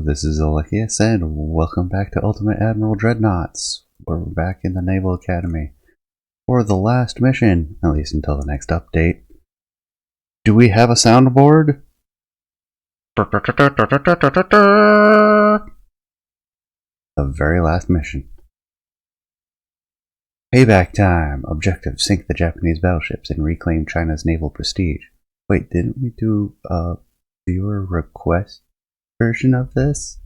this is Alekius, and welcome back to Ultimate Admiral Dreadnoughts. We're back in the Naval Academy for the last mission, at least until the next update. Do we have a soundboard? The very last mission. Payback Time. Objective: sink the Japanese battleships and reclaim China's naval prestige. Wait, didn't we do a viewer request version of this?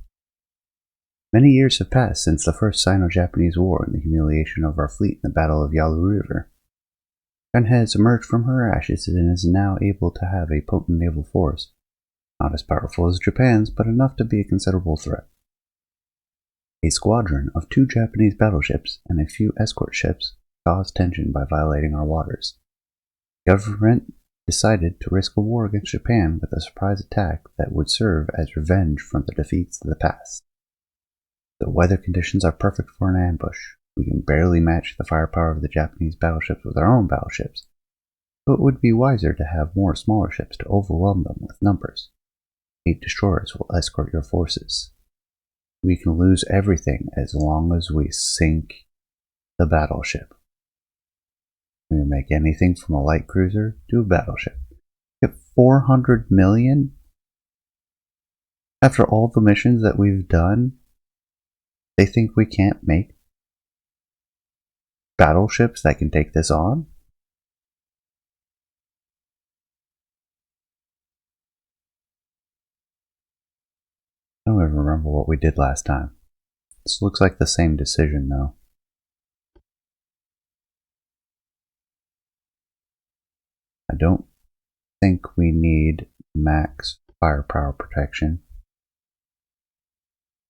Many years have passed since the first Sino-Japanese War and the humiliation of our fleet in the Battle of Yalu River. China has emerged from her ashes and is now able to have a potent naval force, not as powerful as Japan's, but enough to be a considerable threat. A squadron of 2 Japanese battleships and a few escort ships caused tension by violating our waters. The government decided to risk a war against Japan with a surprise attack that would serve as revenge from the defeats of the past. The weather conditions are perfect for an ambush. We can barely match the firepower of the Japanese battleships with our own battleships, but it would be wiser to have more smaller ships to overwhelm them with numbers. 8 destroyers will escort your forces. We can lose everything as long as we sink the battleship. We can make anything from a light cruiser to a battleship. Get 400 million? After all the missions that we've done, they think we can't make battleships that can take this on? I don't even remember what we did last time. This looks like the same decision, though. I don't think we need max firepower protection.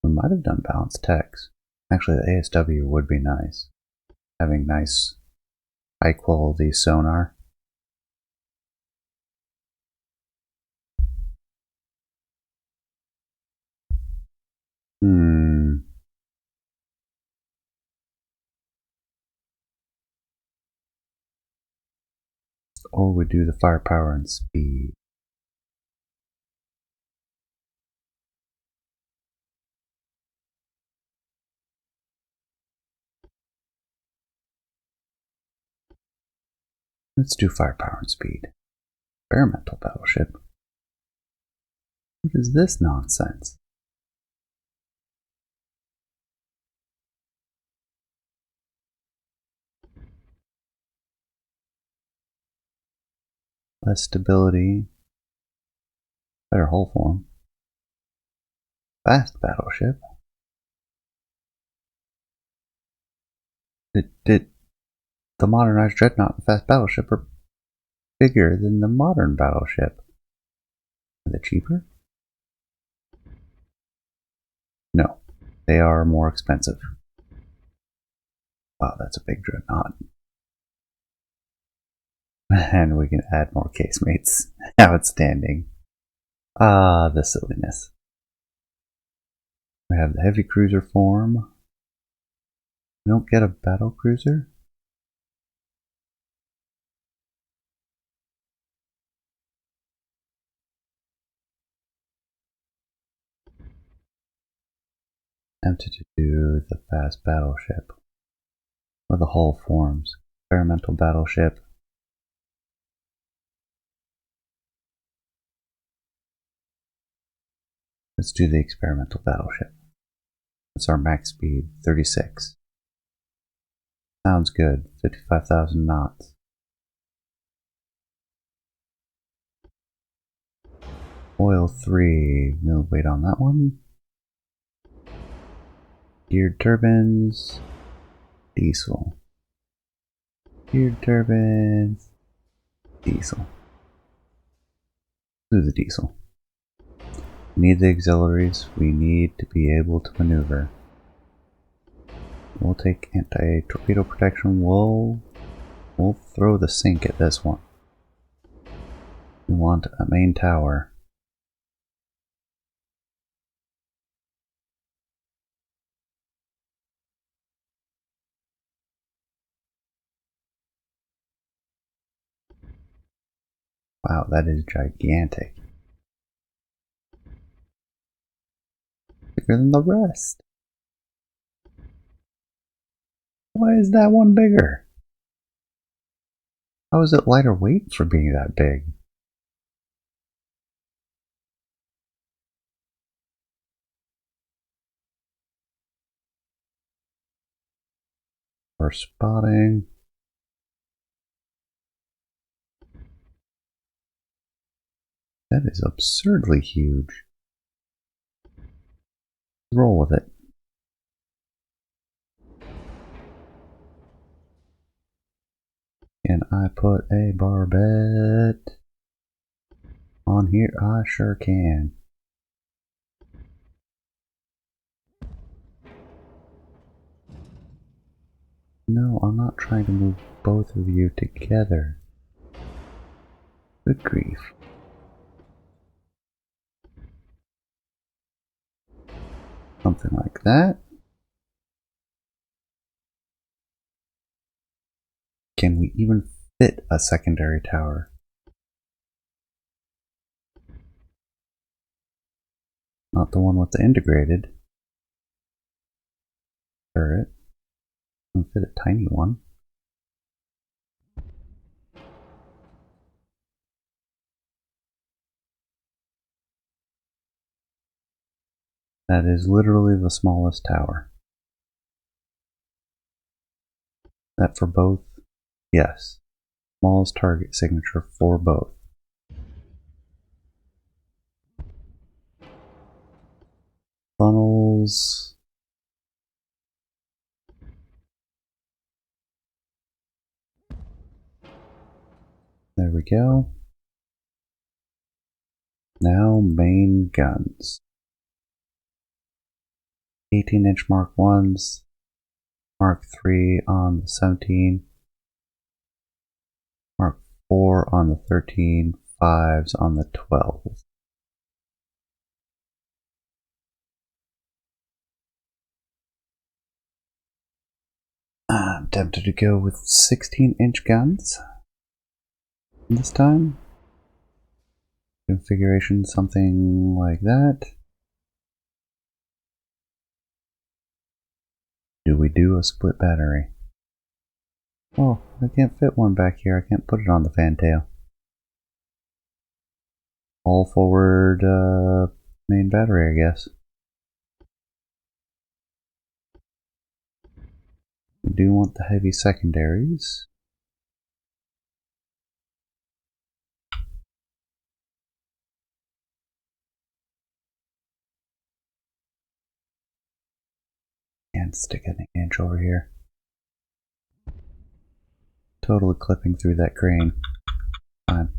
We might have done balanced techs. Actually, the ASW would be nice. Having nice, high quality sonar. Or we do the firepower and speed. Let's do firepower and speed. Experimental battleship. What is this nonsense? Less stability. Better hull form. Fast battleship. The modernized Dreadnought and fast battleship are bigger than the modern battleship. Are they cheaper? No, they are more expensive. Wow, that's a big Dreadnought. And we can add more casemates. Outstanding. Ah, the silliness. We have the heavy cruiser form. We don't get a battle cruiser? Tempted to do the fast battleship. Or the hull forms. Experimental battleship. Let's do the experimental battleship. That's our max speed, 36. Sounds good, 55,000 knots. Oil 3, we'll wait on that one. Geared turbines, diesel. Geared turbines, diesel. Do the diesel. We need the auxiliaries, we need to be able to maneuver. We'll take anti-torpedo protection, we'll throw the sink at this one. We want a main tower. Wow, that is gigantic. bigger than the rest. Why is that one bigger? How is it lighter weight for being that big? For spotting. That is absurdly huge. Roll with it. Can I put a barbette on here? I sure can. No, I'm not trying to move both of you together. Good grief. Something like that. Can we even fit a secondary tower? Not the one with the integrated turret. We can fit a tiny one. That is literally the smallest tower. That for both? Yes. Smallest target signature for both. Funnels. There we go. Now main guns. 18-inch Mark 1s. Mark 3 on the 17. Mark 4 on the 13. 5s on the 12. I'm tempted to go with 16-inch guns this time. Configuration something like that. Do we do a split battery? Oh, I can't fit one back here. I can't put it on the fantail. All forward main battery, I guess. We do want the heavy secondaries. And stick an inch over here. Totally clipping through that crane. Fine.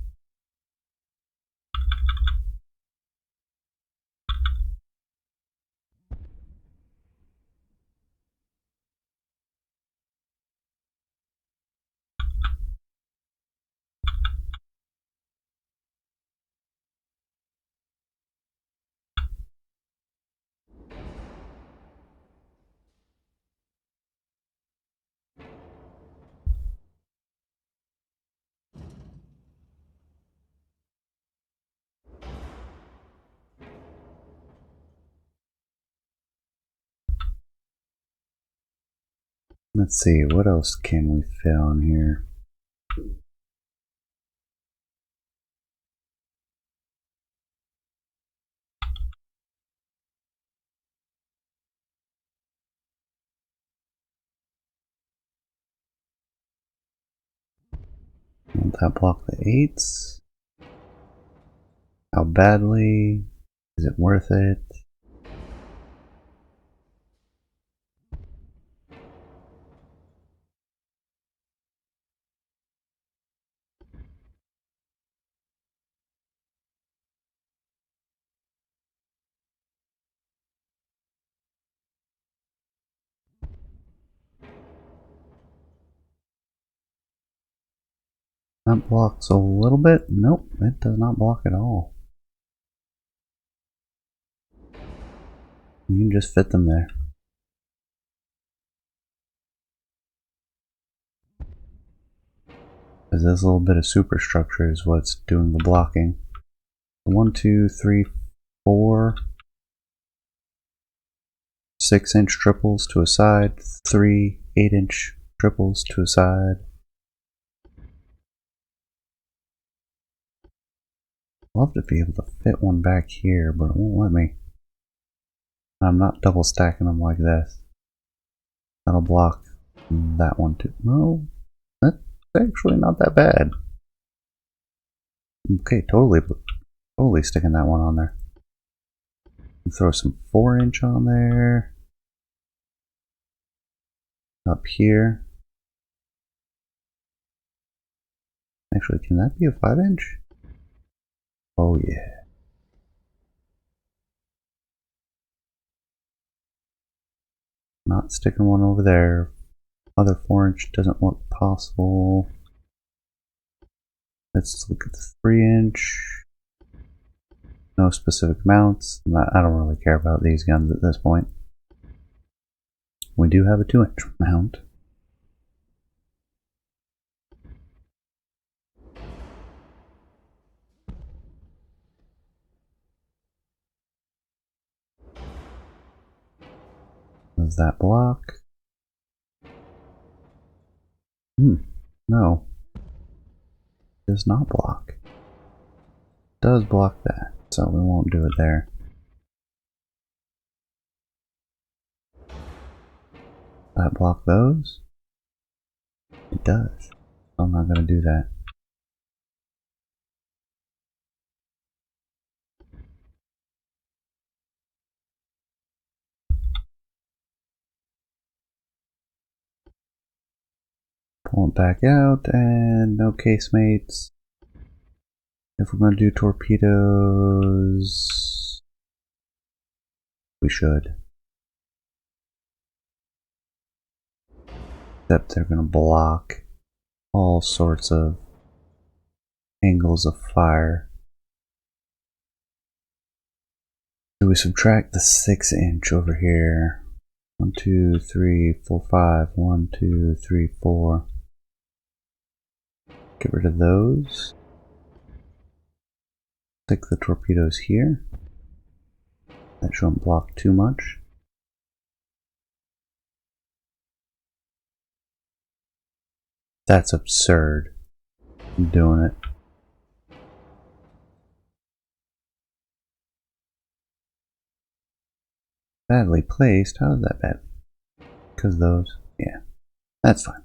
Let's see, what else can we fit on here? Won't that block the 8s? How badly? Is it worth it? That blocks a little bit. Nope, it does not block at all. You can just fit them there. Because this little bit of superstructure is what's doing the blocking. 1, 2, 3, 4. 6-inch triples to a side, 3 8-inch triples to a side. Love to be able to fit one back here, but it won't let me. I'm not double stacking them like this. That'll block that one too. No, that's actually not that bad. Okay, totally sticking that one on there. Throw some 4-inch on there. Up here. Actually, can that be a 5-inch? Oh yeah. Not sticking one over there. Other 4-inch doesn't look possible. Let's look at the 3-inch. No specific mounts. I don't really care about these guns at this point. We do have a 2-inch mount. Does that block? No. Does not block. Does block that, so we won't do it there. That block those? It does. I'm not going to do that. Pull it back out, and no casemates. If we're going to do torpedoes, we should. Except they're going to block all sorts of angles of fire. So we subtract the 6-inch over here. 1, 2, 3, 4, 5. 1, 2, 3, 4. Get rid of those. Stick the torpedoes here. That shouldn't block too much. That's absurd. I'm doing it. Badly placed? How is that bad? Because those? Yeah. That's fine.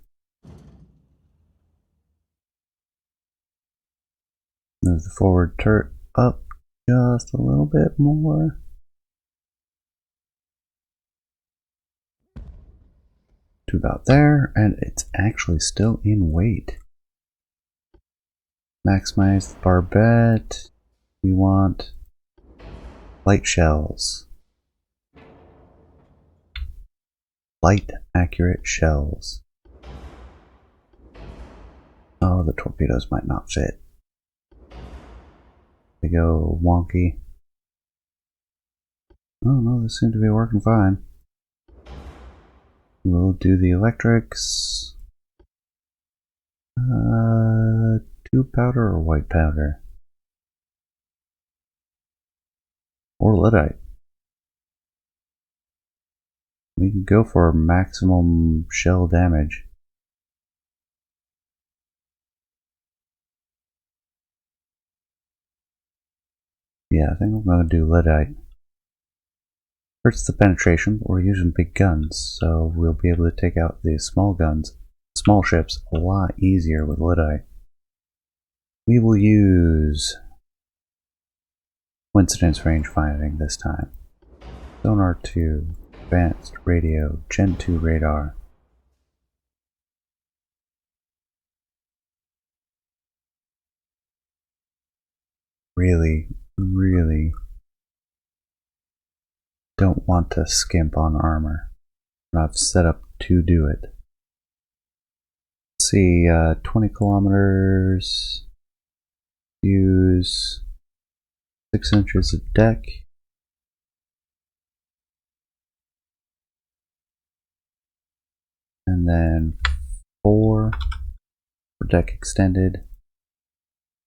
Move the forward turret up just a little bit more. To about there, and it's actually still in weight. Maximize the barbette. We want light shells. Light accurate shells. Oh, the torpedoes might not fit. They go wonky. Oh no, this seems to be working fine. We'll do the electrics. 2 powder or white powder? Or lyddite. We can go for maximum shell damage. Yeah, I think I'm going to do lyddite. Hurts the penetration, but we're using big guns, so we'll be able to take out the small guns, small ships, a lot easier with lyddite. We will use coincidence range finding this time. Sonar 2, advanced radio, Gen 2 radar. Really don't want to skimp on armor, but I've set up to do it. Let's see, 20 kilometers, use 6 inches of deck. And then 4 for deck extended.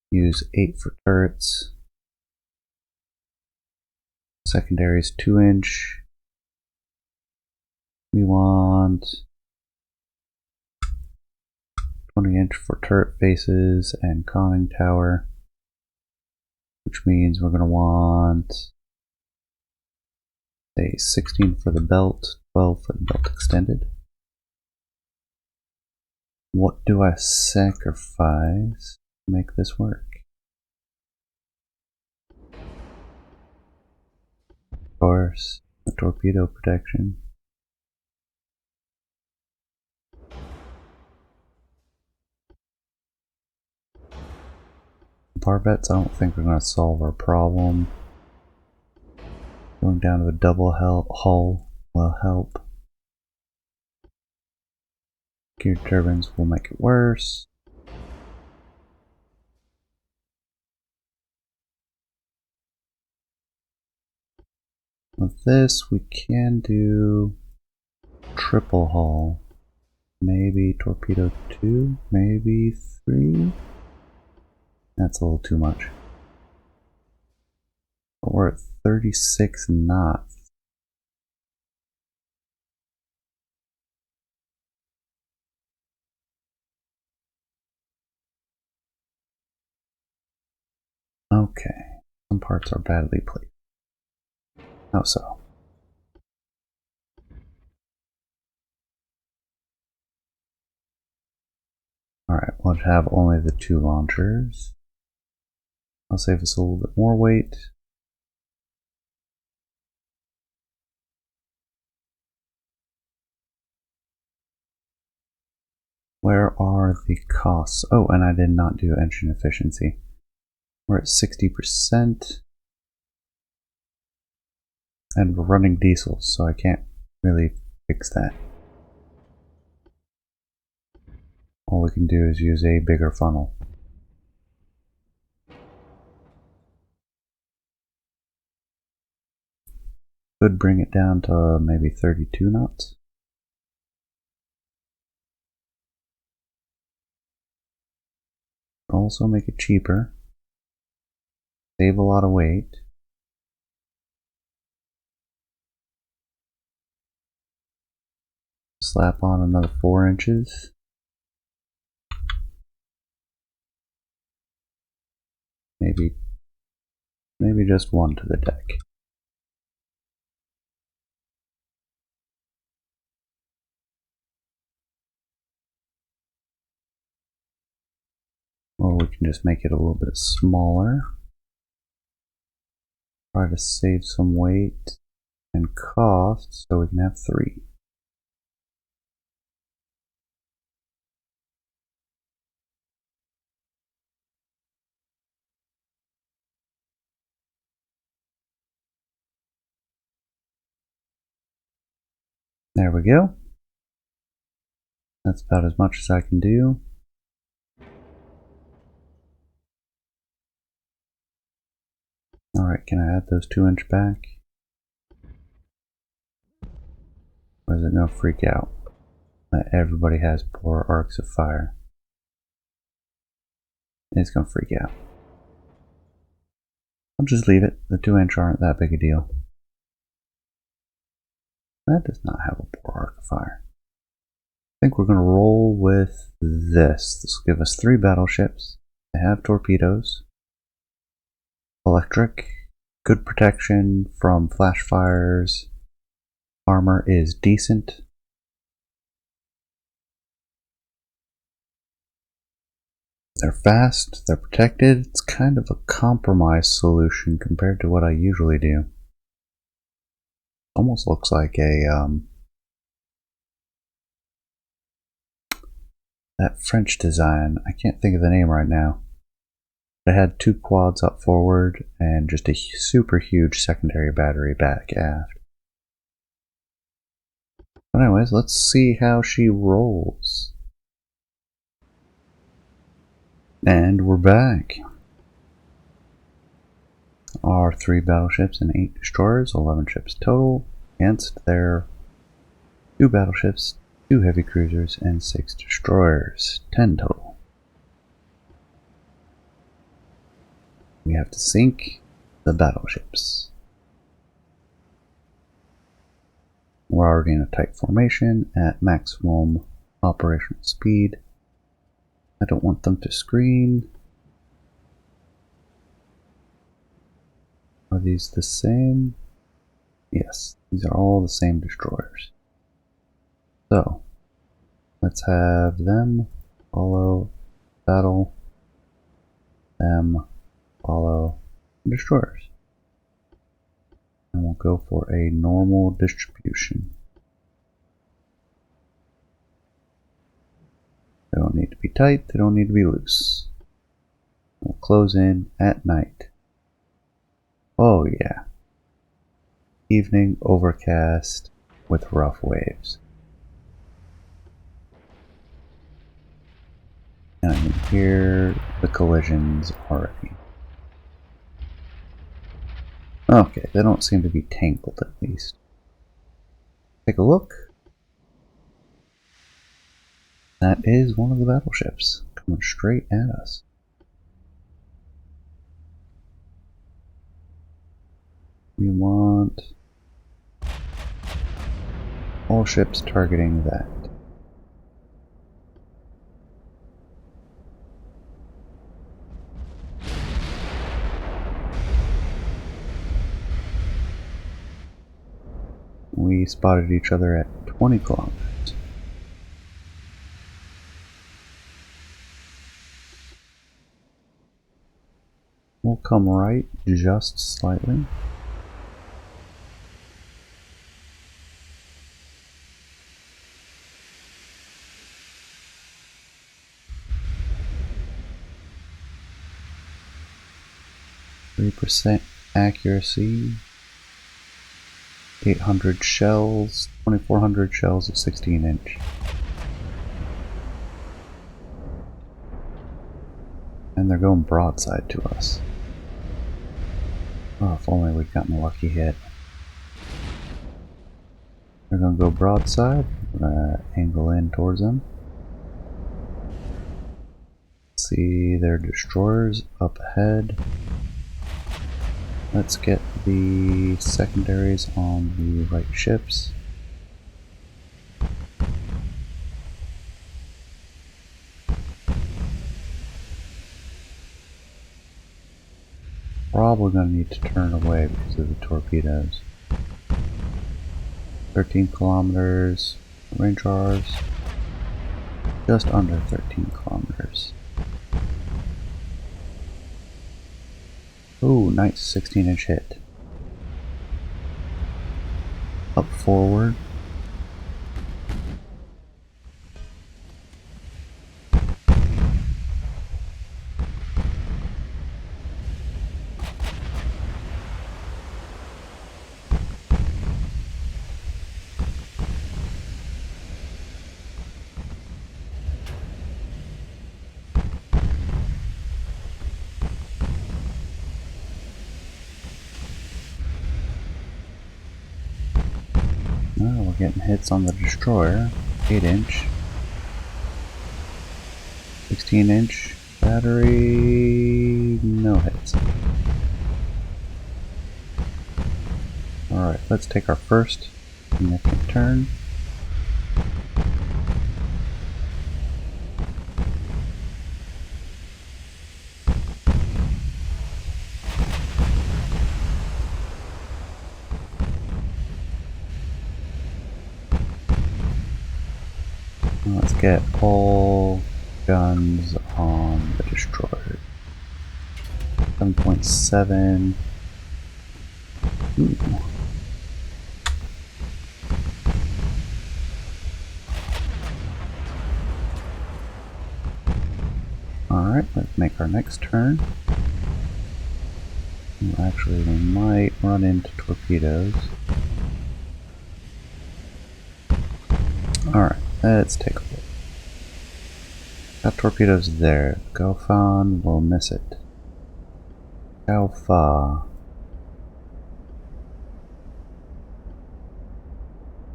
Use 8 for turrets. Secondaries 2-inch. We want 20-inch for turret faces and conning tower, which means we're going to want, say, 16 for the belt, 12 for the belt extended. What do I sacrifice to make this work? Of course, the torpedo protection. Barbets, I don't think we're going to solve our problem. Going down to a double hull will help. Geared turbines will make it worse. With this, we can do triple hull. Maybe torpedo 2, maybe 3. That's a little too much. But we're at 36 knots. Okay, some parts are badly placed. How so? Alright, we'll have only the 2 launchers. I'll save us a little bit more weight. Where are the costs? Oh, and I did not do engine efficiency. We're at 60%. And we're running diesels, so I can't really fix that. All we can do is use a bigger funnel. Could bring it down to maybe 32 knots. Also make it cheaper. Save a lot of weight. Slap on another 4 inches. Maybe just 1 to the deck. Or we can just make it a little bit smaller. Try to save some weight and cost so we can have 3. There we go. That's about as much as I can do. Alright, can I add those 2-inch back? Or is it gonna freak out that everybody has poor arcs of fire? It's gonna freak out. I'll just leave it. The 2-inch aren't that big a deal. That does not have a poor arc of fire. I think we're gonna roll with this. This will give us 3 battleships. They have torpedoes. Electric. Good protection from flash fires. Armor is decent. They're fast, they're protected. It's kind of a compromise solution compared to what I usually do. Almost looks like a that French design. I can't think of the name right now. It had 2 quads up forward and just a super huge secondary battery back aft. But anyways, let's see how she rolls. And we're back. Our 3 battleships and 8 destroyers, 11 ships total, against their 2 battleships, 2 heavy cruisers, and 6 destroyers, 10 total. We have to sink the battleships. We're already in a tight formation at maximum operational speed. I don't want them to screen. Are these the same? Yes, these are all the same destroyers. So, let's have them follow battle, them follow destroyers. And we'll go for a normal distribution. They don't need to be tight, they don't need to be loose. We'll close in at night. Oh yeah. Evening, overcast, with rough waves. And I can hear the collisions already. Okay, they don't seem to be tangled at least. Take a look. That is one of the battleships coming straight at us. We want all ships targeting that. We spotted each other at 20 kilometers. We'll come right just slightly. %3 accuracy. 800 shells, 2400 shells at 16-inch. And they're going broadside to us. Oh, if only we'd gotten a lucky hit. They're going to go broadside. We're going to angle in towards them. See their destroyers up ahead. Let's get the secondaries on the right ships. Probably going to need to turn away because of the torpedoes. 13 kilometers, range ours, just under 13 kilometers. Ooh, nice 16-inch hit. Up forward. Oh, we're getting hits on the destroyer. 8-inch. 16-inch battery. No hits. Alright, let's take our first significant turn. Let's get all guns on the destroyer. 7.7. Alright, let's make our next turn. Well, actually, we might run into torpedoes. Alright, let's take a look. Got torpedoes there. Gaofan will miss it. Gaofa.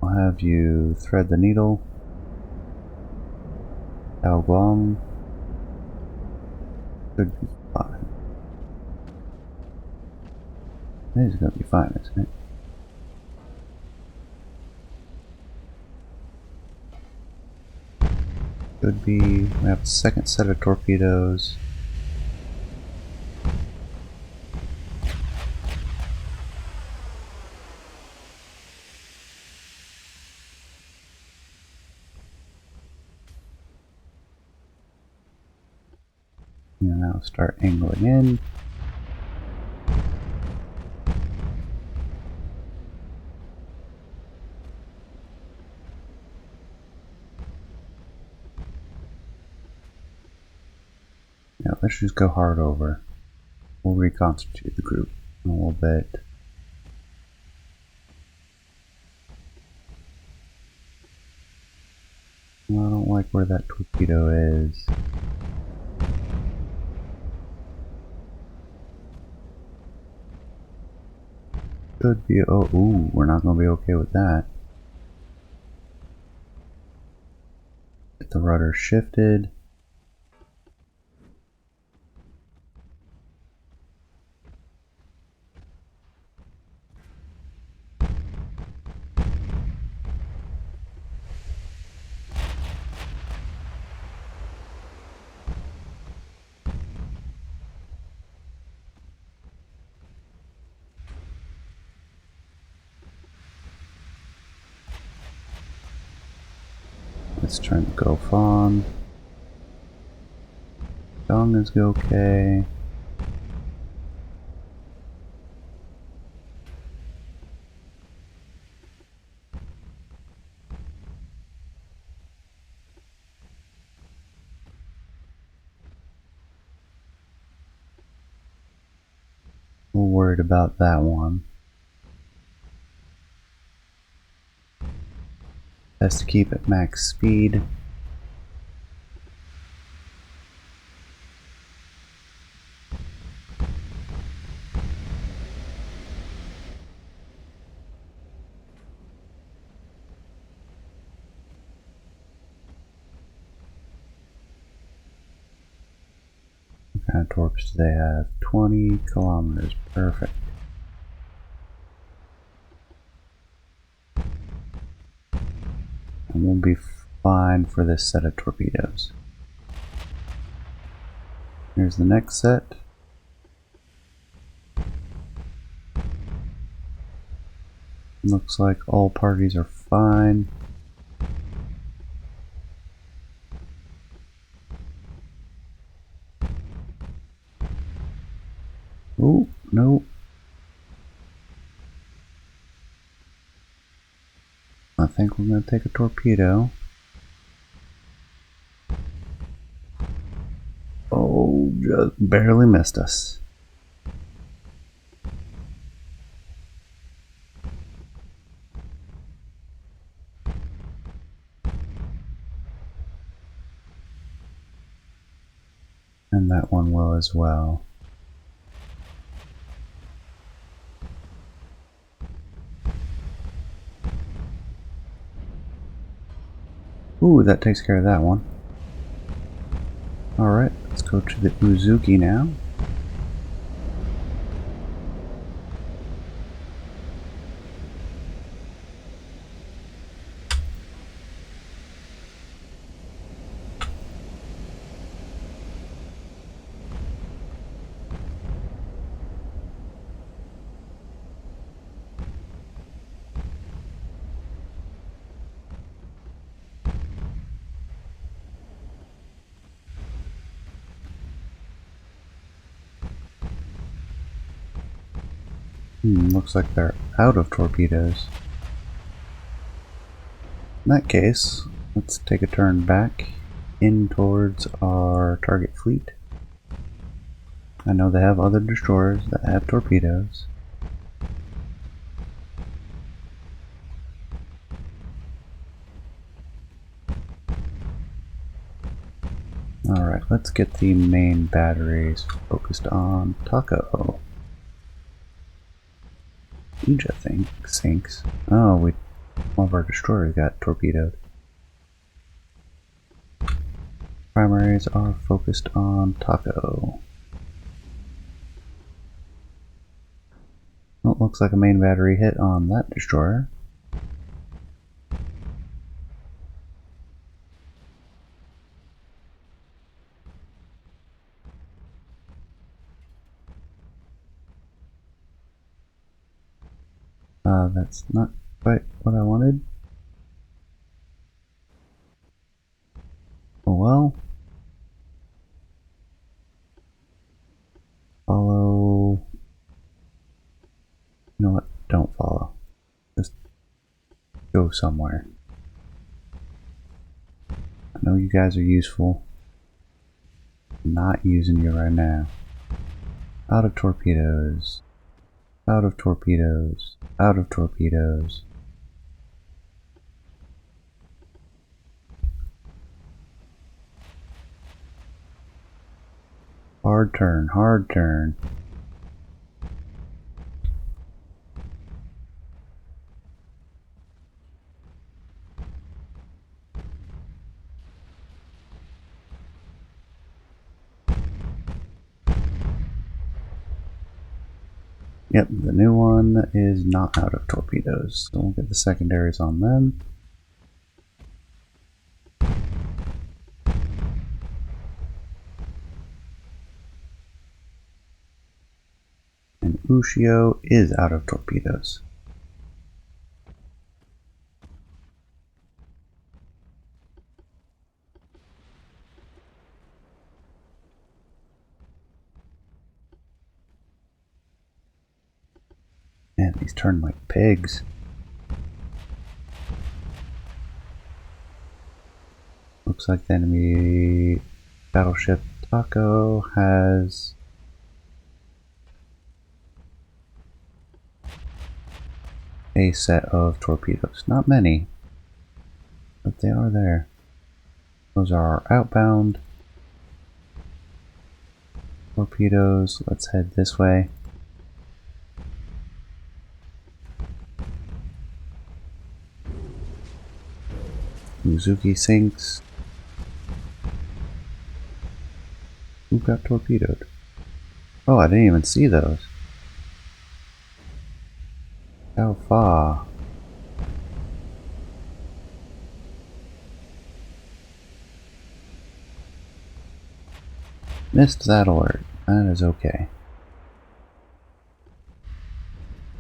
I'll have you thread the needle. Gaoguang. Should be fine. It is going to be fine, isn't it? Could be. We have a second set of torpedoes. And now start angling in. Yeah, let's just go hard over. We'll reconstitute the group in a little bit. Well, I don't like where that torpedo is. Could be. Oh, ooh, we're not going to be okay with that. Get the rudder shifted. Let's turn the Gulf on. Dong is okay. We're worried about that one. Best to keep at max speed. What kind of torps do they have? 20 kilometers. Perfect. And we'll be fine for this set of torpedoes. Here's the next set. Looks like all parties are fine. Oh, no. I think we're going to take a torpedo. Oh, just barely missed us. And that one will as well. Ooh, that takes care of that one. Alright, let's go to the Uzuki now. Looks like they're out of torpedoes. In that case, let's take a turn back in towards our target fleet. I know they have other destroyers that have torpedoes. Alright, let's get the main batteries focused on Taco. Each, I think, sinks. Oh, one of our destroyers got torpedoed. Primaries are focused on Taco. Well, it looks like a main battery hit on that destroyer. That's not quite what I wanted. Oh well. Follow. You know what? Don't follow. Just go somewhere. I know you guys are useful. I'm not using you right now. Out of torpedoes. Out of torpedoes. Out of torpedoes. Hard turn, hard turn. Yep, the new one is not out of torpedoes, so we'll get the secondaries on them. And Ushio is out of torpedoes. Man, these turn like pigs. Looks like the enemy battleship Taco has a set of torpedoes. Not many, but they are there. Those are our outbound torpedoes. Let's head this way. Uzuki sinks. Who got torpedoed? Oh, I didn't even see those. How far? Missed that alert. That is okay.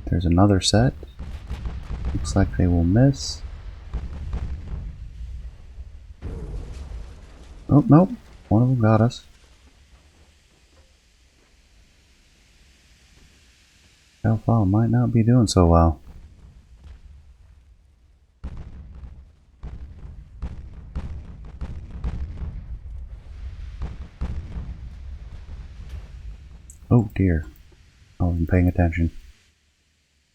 There's another set. Looks like they will miss. Oh, nope. One of them got us. Alpha might not be doing so well. Oh dear. I wasn't paying attention.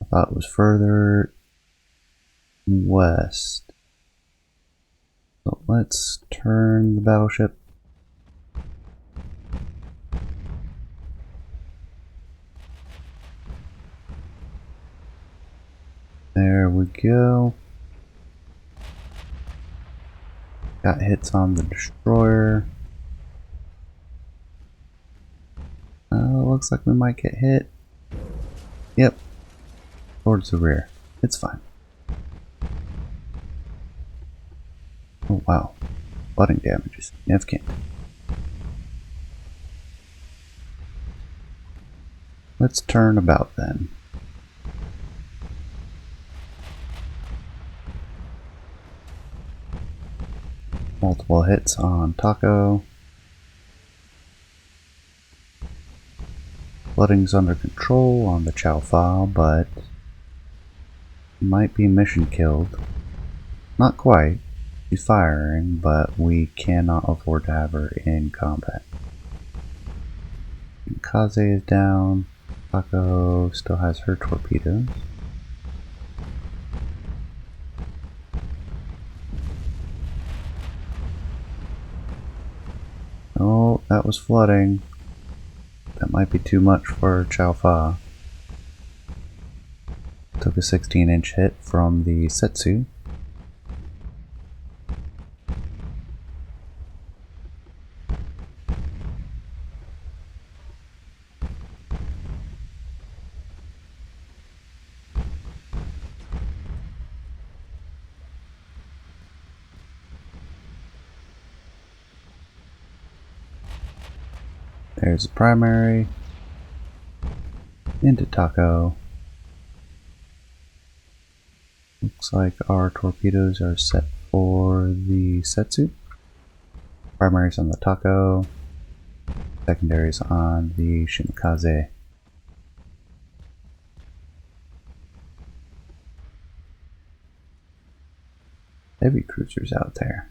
I thought it was further west. So let's turn the battleship. There we go. Got hits on the destroyer. Looks like we might get hit. Yep. Towards the rear. It's fine. Oh wow. Flooding damage is significant. Let's turn about then. Multiple hits on Taco. Flooding's under control on the Chow Fa, but might be mission killed. Not quite. She's firing, but we cannot afford to have her in combat. Kaze is down. Taco still has her torpedoes. Oh, that was flooding. That might be too much for Chow Fa. Took a 16-inch hit from the Setsu. There's the primary. Into Taco. Looks like our torpedoes are set for the Setsu. Primaries on the Taco, secondaries on the Shimikaze. Heavy cruisers out there.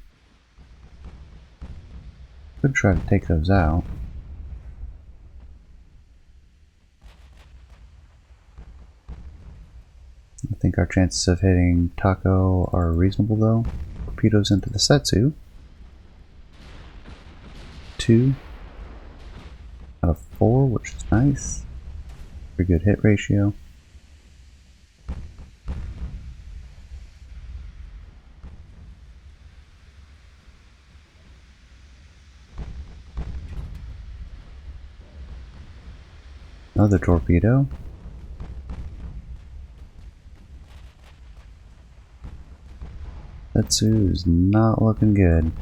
Could try to take those out. I think our chances of hitting Taco are reasonable though. Torpedoes into the Setsu. 2 out of 4, which is nice. Pretty good hit ratio. Another torpedo. Setsu is not looking good.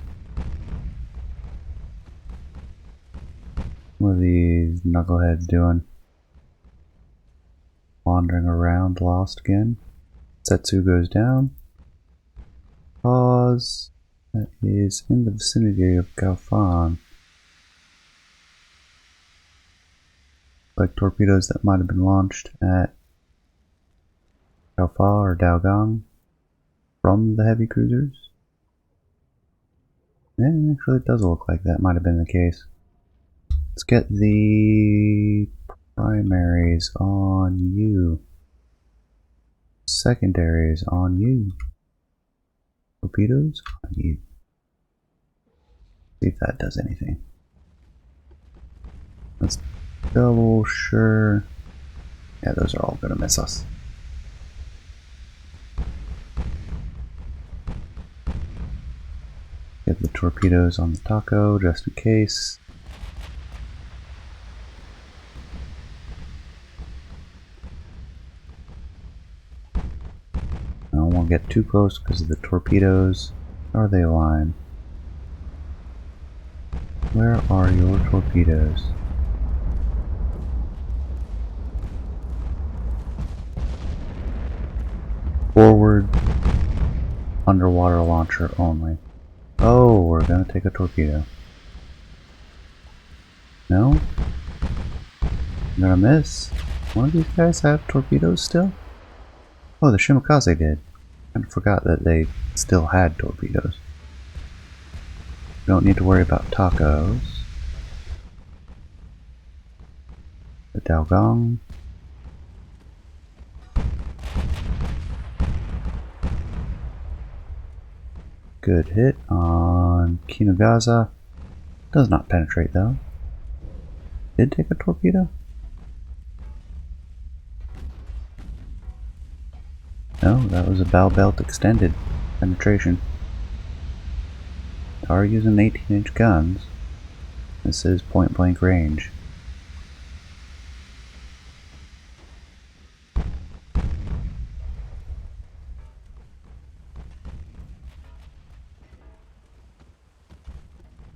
What are these knuckleheads doing? Wandering around, lost again. Setsu goes down. Pause. That is in the vicinity of Gaofan. Like torpedoes that might have been launched at Gaofa or Daogang from the heavy cruisers. And actually it does look like that might have been the case. Let's get the primaries on you. Secondaries on you. Torpedoes on you. See if that does anything. Let's double sure. Yeah, those are all gonna miss us. Get the torpedoes on the Taco just in case. I don't want to get too close because of the torpedoes. Are they aligned? Where are your torpedoes? Forward underwater launcher only. Oh, we're gonna take a torpedo. No? I'm gonna miss. One of these guys have torpedoes still? Oh, the Shimikaze did. I forgot that they still had torpedoes. Don't need to worry about tacos. The Daogong. Good hit on Kinugaza. Does not penetrate though. Did take a torpedo? No, that was a bow belt extended penetration. They are using 18-inch guns. This is point blank range.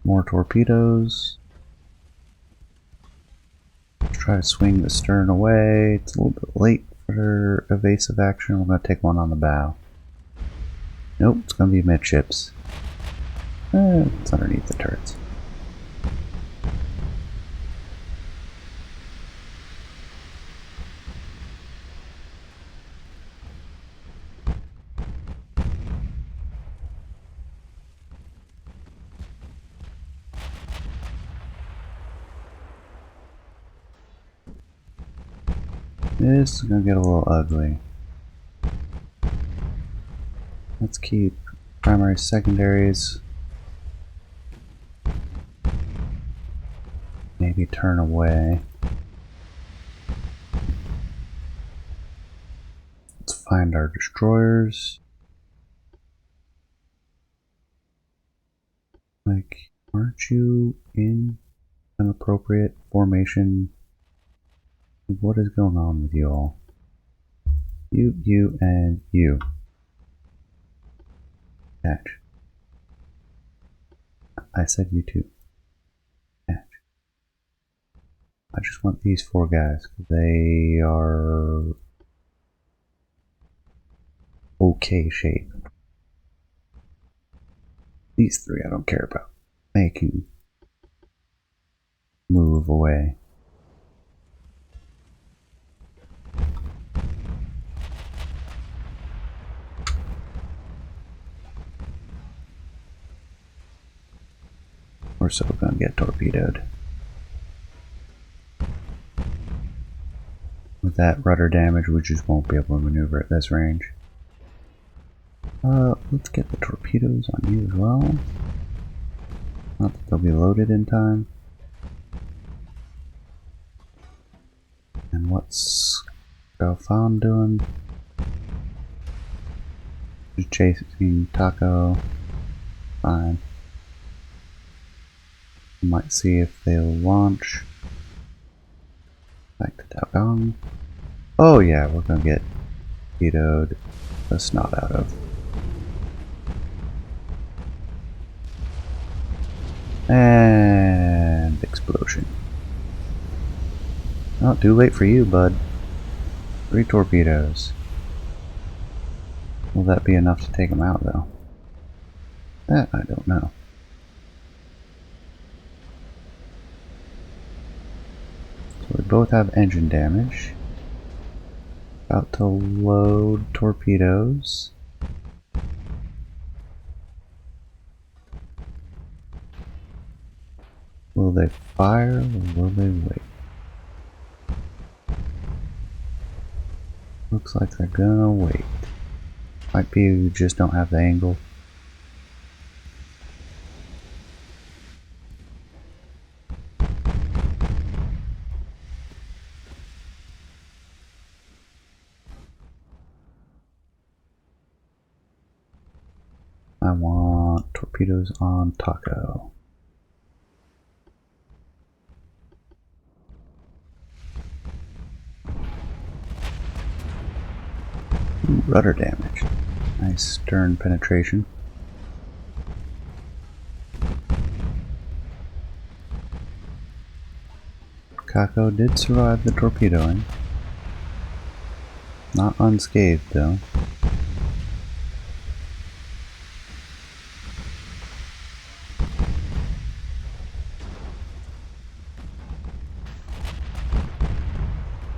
More torpedoes. Let's try to swing the stern away. It's a little bit late for evasive action. We're going to take one on the bow. Nope, it's going to be midships. It's underneath the turrets. This is going to get a little ugly. Let's keep primary secondaries. Maybe turn away. Let's find our destroyers. Like, aren't you in an appropriate formation? What is going on with you all? You, and you. Catch. I said you too. Catch. I just want these 4 guys. They are okay shape. These three I don't care about. They can move away. We're so gonna get torpedoed. With that rudder damage, we just won't be able to maneuver at this range. Let's get the torpedoes on you as well. Not that they'll be loaded in time. And what's Galfan doing? Just chasing Taco. Fine. Might see if they'll launch. Back to Taogong. Oh yeah, we're gonna get torpedoed the snot out of. And explosion. Oh, too late for you, bud. 3 torpedoes. Will that be enough to take them out, though? That I don't know. So we both have engine damage. About to load torpedoes. Will they fire or will they wait? Looks like they're gonna wait. Might be we just don't have the angle. I want torpedoes on Taco. Ooh, rudder damage. Nice stern penetration. Kako did survive the torpedoing. Not unscathed though.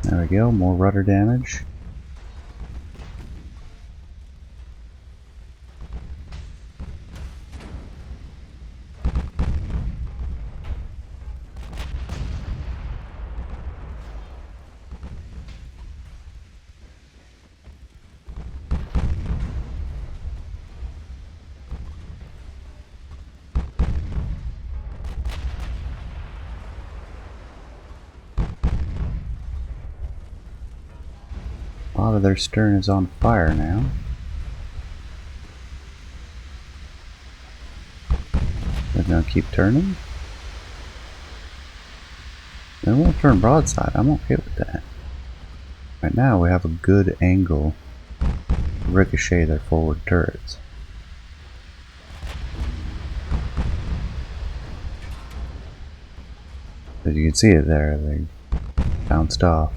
There we go, more rudder damage. A lot of their stern is on fire now. They're gonna keep turning. They won't turn broadside. I'm okay with that. Right now we have a good angle to ricochet their forward turrets. As you can see it there, they bounced off.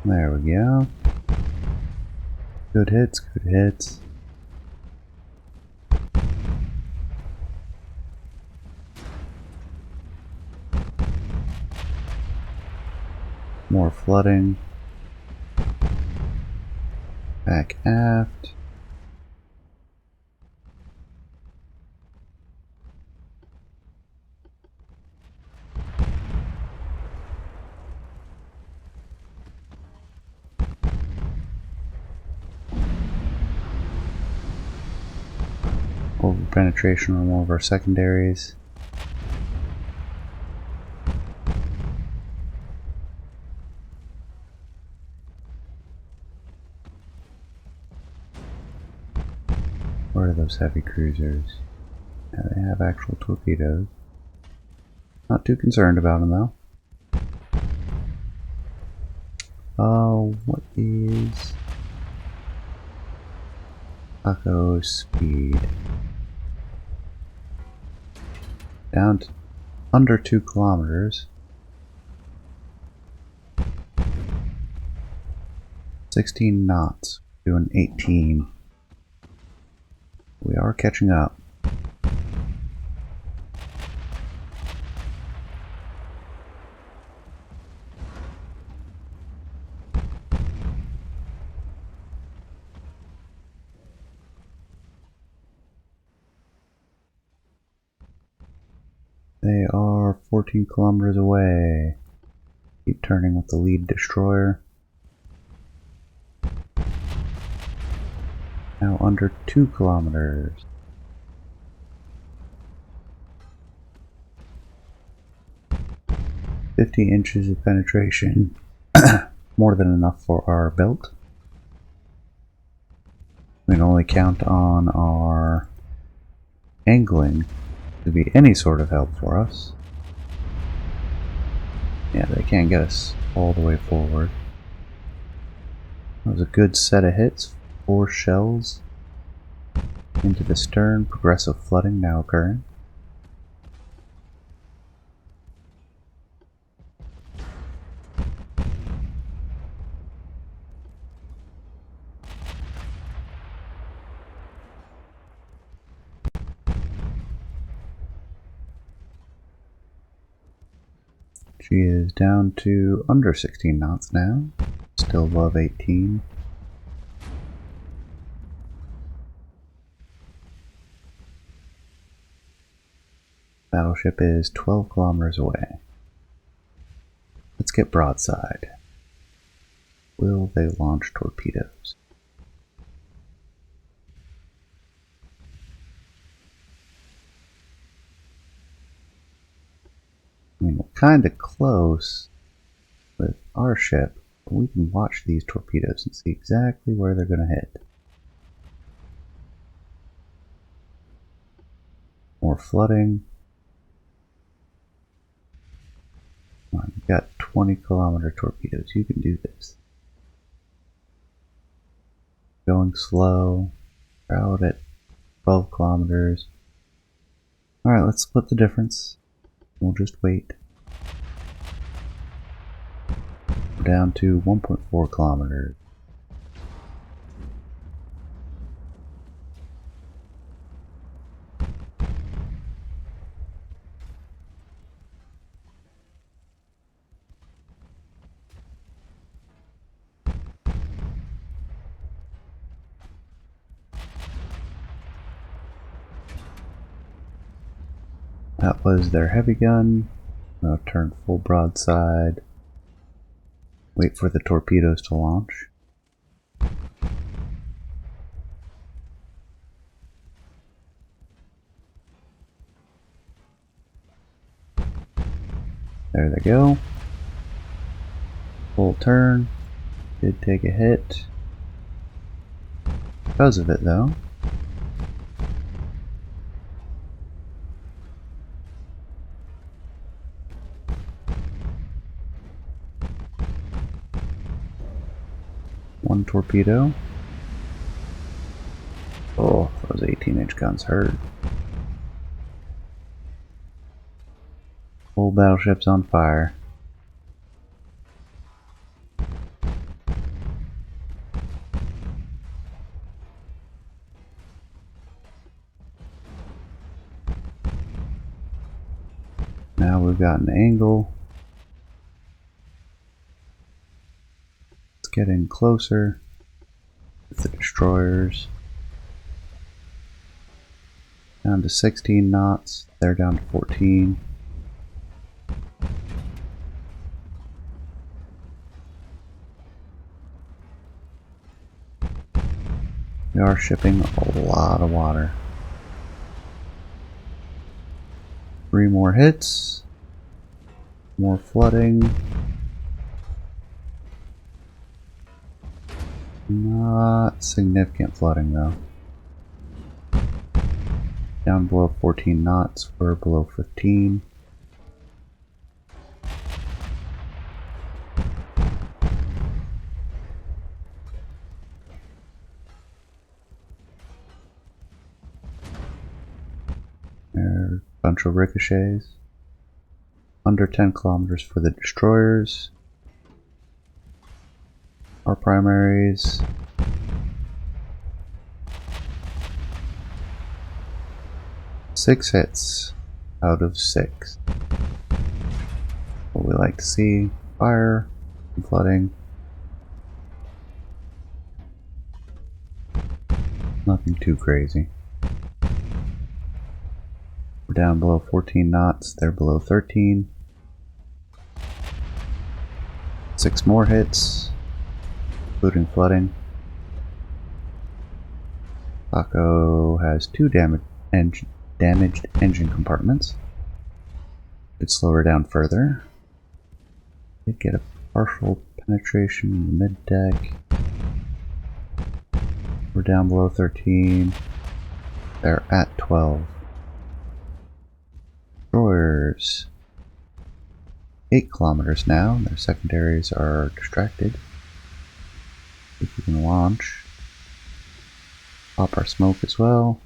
There we go. Good hits, good hits. More flooding. Back aft. Over penetration on one of our secondaries. Where are those heavy cruisers? Yeah, they have actual torpedoes. Not too concerned about them though. What is Taco speed? Down to under 2 kilometers. 16 knots. Doing 18. We are catching up. They are 14 kilometers away. Keep turning with the lead destroyer. Now under 2 kilometers. "50 inches of penetration." More than enough for our belt. We can only count on our angling to be any sort of help for us. Yeah, they can't get us all the way forward. That was a good set of hits. 4 shells into the stern. Progressive flooding now occurring. She is down to under 16 knots now, still above 18. Battleship is 12 kilometers away. Let's get broadside. Will they launch torpedoes? I mean, we're kind of close with our ship, but we can watch these torpedoes and see exactly where they're going to hit. More flooding. Come on, you've got 20-kilometer torpedoes. You can do this. Going slow. We're out at 12 kilometers. Alright, let's split the difference. We'll just wait. We're down to 1.4 kilometers. That was their heavy gun. Now turn full broadside. Wait for the torpedoes to launch. There they go. Full turn. Did take a hit. Because of it though. One torpedo. Oh, those 18-inch guns hurt. Whole battleship's on fire. Now we've got an angle. It's getting closer with the destroyers. Down to 16 knots. They're down to 14. We are shipping a lot of water. 3 more hits. More flooding. Not significant flooding though. Down below 14 knots, we're below 15. Bunch of ricochets. Under 10 kilometers for the destroyers. Our primaries. Six hits out of 6. What we like to see: fire and flooding. Nothing too crazy. We're down below 14 knots, they're below 13. 6 more hits, including flooding. Taco has 2 damaged engine compartments. Could slow her down further. Did get a partial penetration in the mid deck. We're down below 13. They're at 12. Destroyers. 8 kilometers now. Their secondaries are distracted. If we can launch. Pop our smoke as well.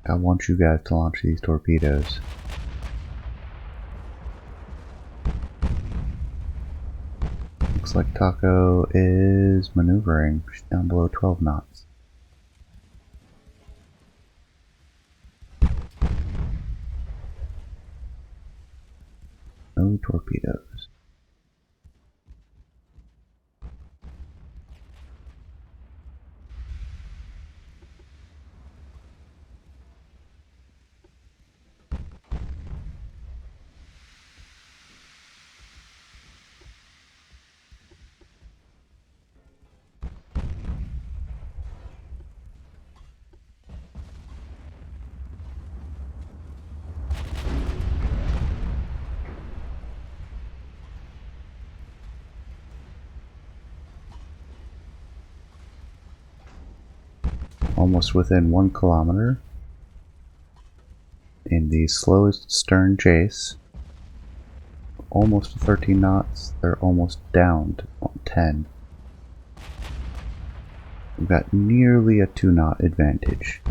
I want you guys to launch these torpedoes. Looks like Taco is maneuvering. She's down below 12 knots. No torpedoes. Almost within 1 kilometer in the slowest stern chase. Almost to 13 knots. They're almost down to 10. We've got nearly a 2 knot advantage.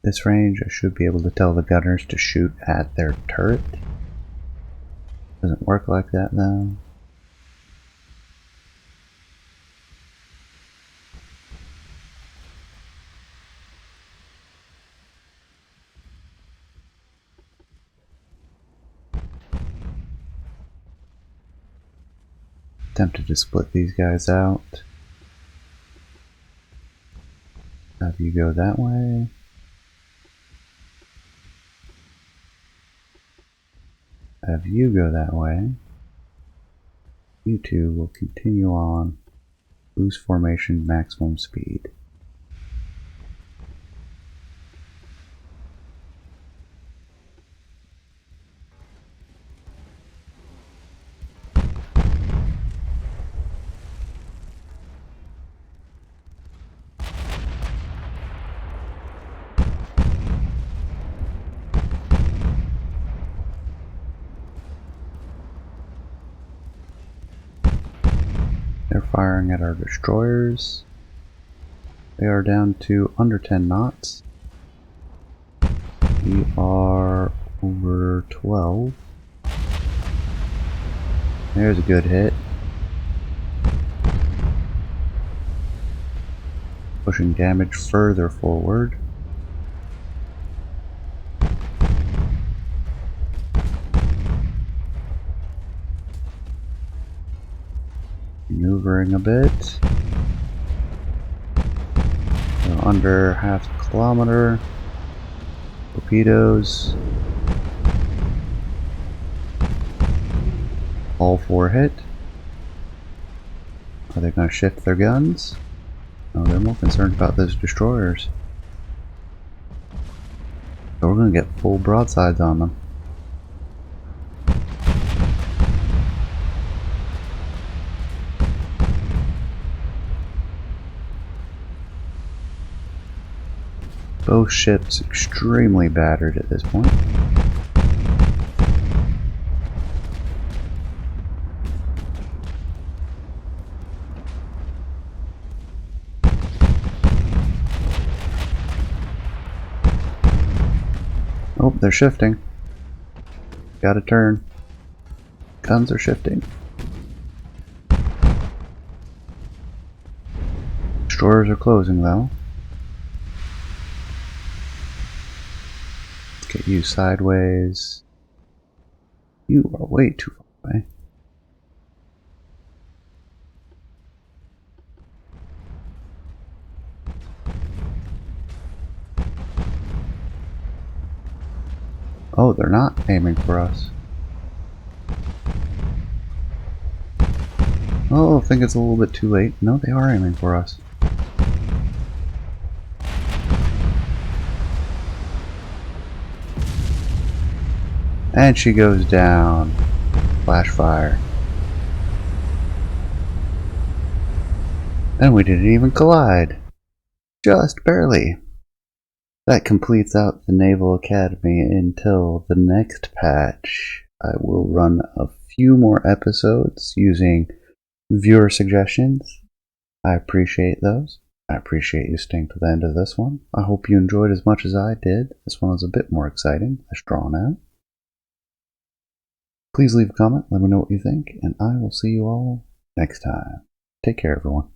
This range, I should be able to tell the gunners to shoot at their turret. Doesn't work like that though. Tempted to split these guys out. Have you go that way. Have you go that way. You two will continue on. Lose formation, maximum speed. They're firing at our destroyers. They are down to under 10 knots. We are over 12. There's a good hit. Pushing damage further forward. Maneuvering a bit. So under half a kilometer. Torpedoes. All 4 hit. Are they going to shift their guns? No, they're more concerned about those destroyers. So we're gonna get full broadsides on them. Both ships extremely battered at this point. Oh, they're shifting. Gotta turn. Guns are shifting. Destroyers are closing though. Let's get you sideways. You are way too far away. Oh, they're not aiming for us. Oh, I think it's a little bit too late. No, they are aiming for us. And she goes down. Flash fire. And we didn't even collide. Just barely. That completes out the Naval Academy until the next patch. I will run a few more episodes using viewer suggestions. I appreciate those. I appreciate you staying to the end of this one. I hope you enjoyed as much as I did. This one was a bit more exciting, less drawn out. Please leave a comment, let me know what you think, and I will see you all next time. Take care, everyone.